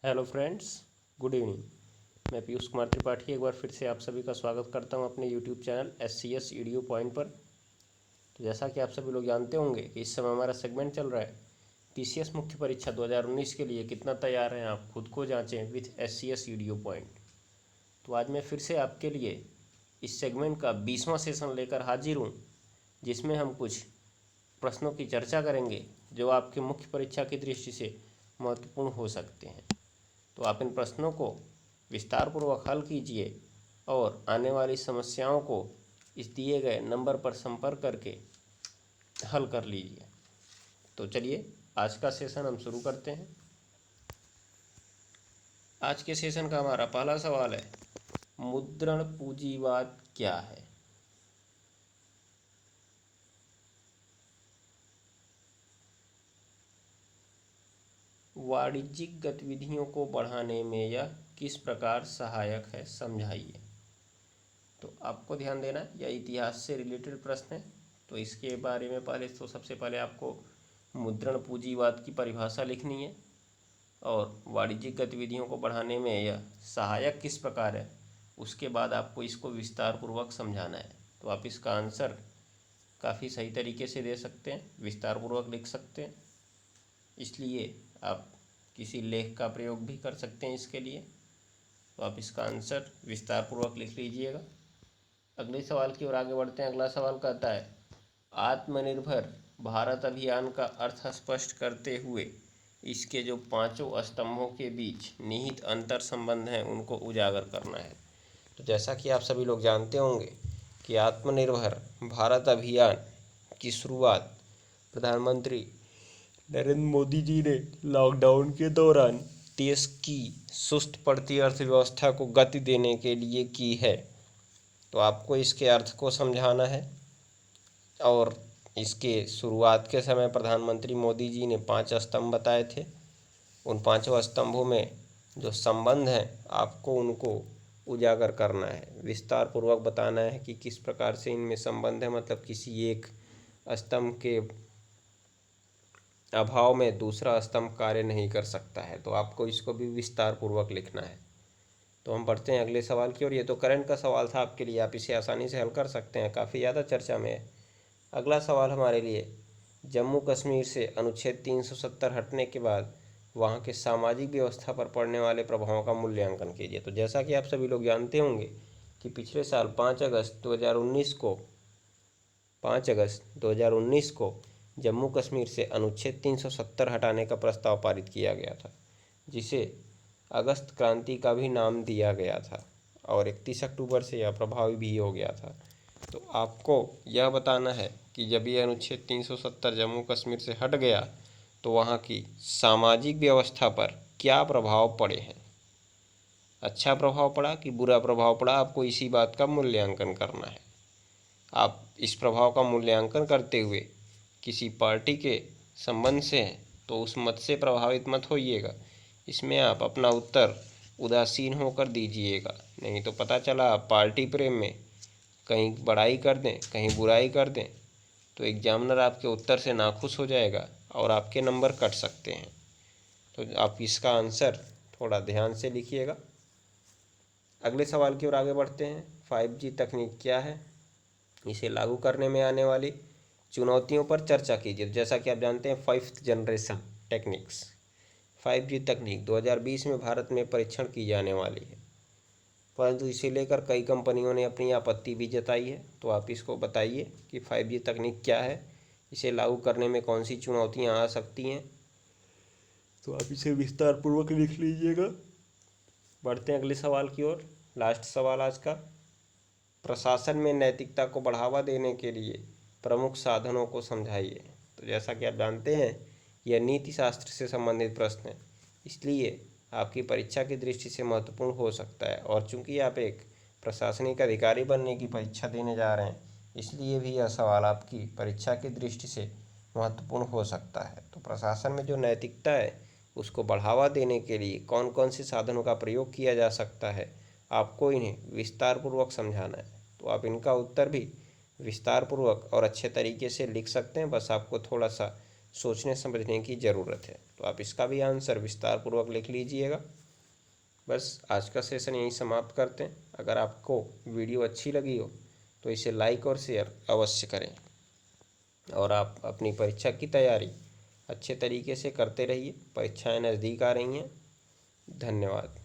Hello friends, good evening. मैं पीयूष कुमार त्रिपाठी एक बार फिर से आप सभी का स्वागत करता हूं अपने यूट्यूब चैनल SCS ईडियो पॉइंट पर। तो जैसा कि आप सभी लोग जानते होंगे कि इस समय हमारा सेगमेंट चल रहा है TCS मुख्य परीक्षा 2019 के लिए कितना तैयार हैं आप, खुद को जांचें विथ SCS ईडियो पॉइंट। तो आज मैं फिर से आपके लिए इस सेगमेंट का 20वां सेशन लेकर हाजिर हूँ, जिसमें हम कुछ प्रश्नों की चर्चा करेंगे जो आपकी मुख्य परीक्षा की दृष्टि से महत्वपूर्ण हो सकते हैं। तो आप इन प्रश्नों को विस्तारपूर्वक हल कीजिए और आने वाली समस्याओं को इस दिए गए नंबर पर संपर्क करके हल कर लीजिए। तो चलिए आज का सेशन हम शुरू करते हैं। आज के सेशन का हमारा पहला सवाल है, मुद्रण पूंजीवाद क्या है? वाणिज्यिक गतिविधियों को बढ़ाने में यह किस प्रकार सहायक है, समझाइए। तो आपको ध्यान देना, यह इतिहास से रिलेटेड प्रश्न है। तो इसके बारे में सबसे पहले आपको मुद्रण पूंजीवाद की परिभाषा लिखनी है और वाणिज्यिक गतिविधियों को बढ़ाने में यह सहायक किस प्रकार है, उसके बाद आपको इसको विस्तार पूर्वक समझाना है। तो आप इसका आंसर काफ़ी सही तरीके से दे सकते हैं, विस्तार पूर्वक लिख सकते हैं, इसलिए आप किसी लेख का प्रयोग भी कर सकते हैं इसके लिए। तो आप इसका आंसर विस्तार पूर्वक लिख लीजिएगा। अगले सवाल की ओर आगे बढ़ते हैं। अगला सवाल कहता है, आत्मनिर्भर भारत अभियान का अर्थ स्पष्ट करते हुए इसके जो पांचों स्तंभों के बीच निहित अंतर संबंध हैं उनको उजागर करना है। तो जैसा कि आप सभी लोग जानते होंगे कि आत्मनिर्भर भारत अभियान की शुरुआत प्रधानमंत्री नरेंद्र मोदी जी ने लॉकडाउन के दौरान देश की सुस्त पड़ती अर्थव्यवस्था को गति देने के लिए की है। तो आपको इसके अर्थ को समझाना है और इसके शुरुआत के समय प्रधानमंत्री मोदी जी ने 5 स्तंभ बताए थे। उन पांचों स्तंभों में जो संबंध हैं आपको उनको उजागर करना है, विस्तार पूर्वक बताना है कि किस प्रकार से इनमें संबंध है। मतलब किसी एक स्तंभ के अभाव में दूसरा स्तंभ कार्य नहीं कर सकता है। तो आपको इसको भी विस्तार पूर्वक लिखना है। तो हम बढ़ते हैं अगले सवाल की ओर। ये तो करंट का सवाल था आपके लिए, आप इसे आसानी से हल कर सकते हैं, काफ़ी ज़्यादा चर्चा में है। अगला सवाल हमारे लिए, जम्मू कश्मीर से अनुच्छेद 370 हटने के बाद वहाँ के सामाजिक व्यवस्था पर पड़ने वाले प्रभावों का मूल्यांकन कीजिए। तो जैसा कि आप सभी लोग जानते होंगे कि पिछले साल 5 अगस्त 2019 को जम्मू कश्मीर से अनुच्छेद 370 हटाने का प्रस्ताव पारित किया गया था, जिसे अगस्त क्रांति का भी नाम दिया गया था और 31 अक्टूबर से यह प्रभावी भी हो गया था। तो आपको यह बताना है कि जब ये अनुच्छेद 370 जम्मू कश्मीर से हट गया तो वहाँ की सामाजिक व्यवस्था पर क्या प्रभाव पड़े हैं। अच्छा प्रभाव पड़ा कि बुरा प्रभाव पड़ा, आपको इसी बात का मूल्यांकन करना है। आप इस प्रभाव का मूल्यांकन करते हुए किसी पार्टी के संबंध से हैं तो उस मत से प्रभावित मत होइएगा। इसमें आप अपना उत्तर उदासीन होकर दीजिएगा, नहीं तो पता चला आप पार्टी प्रेम में कहीं बड़ाई कर दें, कहीं बुराई कर दें, तो एग्जामिनर आपके उत्तर से नाखुश हो जाएगा और आपके नंबर कट सकते हैं। तो आप इसका आंसर थोड़ा ध्यान से लिखिएगा। अगले सवाल की ओर आगे बढ़ते हैं। 5G तकनीक क्या है, इसे लागू करने में आने वाली चुनौतियों पर चर्चा कीजिए। जैसा कि आप जानते हैं 5th जनरेशन टेक्निक्स 5G तकनीक 2020 में भारत में परीक्षण की जाने वाली है, परंतु इसे लेकर कई कंपनियों ने अपनी आपत्ति भी जताई है। तो आप इसको बताइए कि 5G तकनीक क्या है, इसे लागू करने में कौन सी चुनौतियां आ सकती हैं। तो आप इसे विस्तार पूर्वक लिख लीजिएगा। बढ़ते हैं अगले सवाल की ओर। लास्ट सवाल आज का, प्रशासन में नैतिकता को बढ़ावा देने के लिए प्रमुख साधनों को समझाइए। तो जैसा कि आप जानते हैं यह नीति शास्त्र से संबंधित प्रश्न है, इसलिए आपकी परीक्षा की दृष्टि से महत्वपूर्ण हो सकता है। और चूंकि आप एक प्रशासनिक अधिकारी बनने की परीक्षा देने जा रहे हैं, इसलिए भी यह सवाल आपकी परीक्षा की दृष्टि से महत्वपूर्ण हो सकता है। तो प्रशासन में जो नैतिकता है उसको बढ़ावा देने के लिए कौन कौन से साधनों का प्रयोग किया जा सकता है, आपको इन्हें विस्तार पूर्वक समझाना है। तो आप इनका उत्तर भी विस्तार पूर्वक और अच्छे तरीके से लिख सकते हैं, बस आपको थोड़ा सा सोचने समझने की ज़रूरत है। तो आप इसका भी आंसर विस्तार पूर्वक लिख लीजिएगा। बस आज का सेशन यहीं समाप्त करते हैं। अगर आपको वीडियो अच्छी लगी हो तो इसे लाइक और शेयर अवश्य करें और आप अपनी परीक्षा की तैयारी अच्छे तरीके से करते रहिए। परीक्षाएं नज़दीक आ रही हैं। धन्यवाद।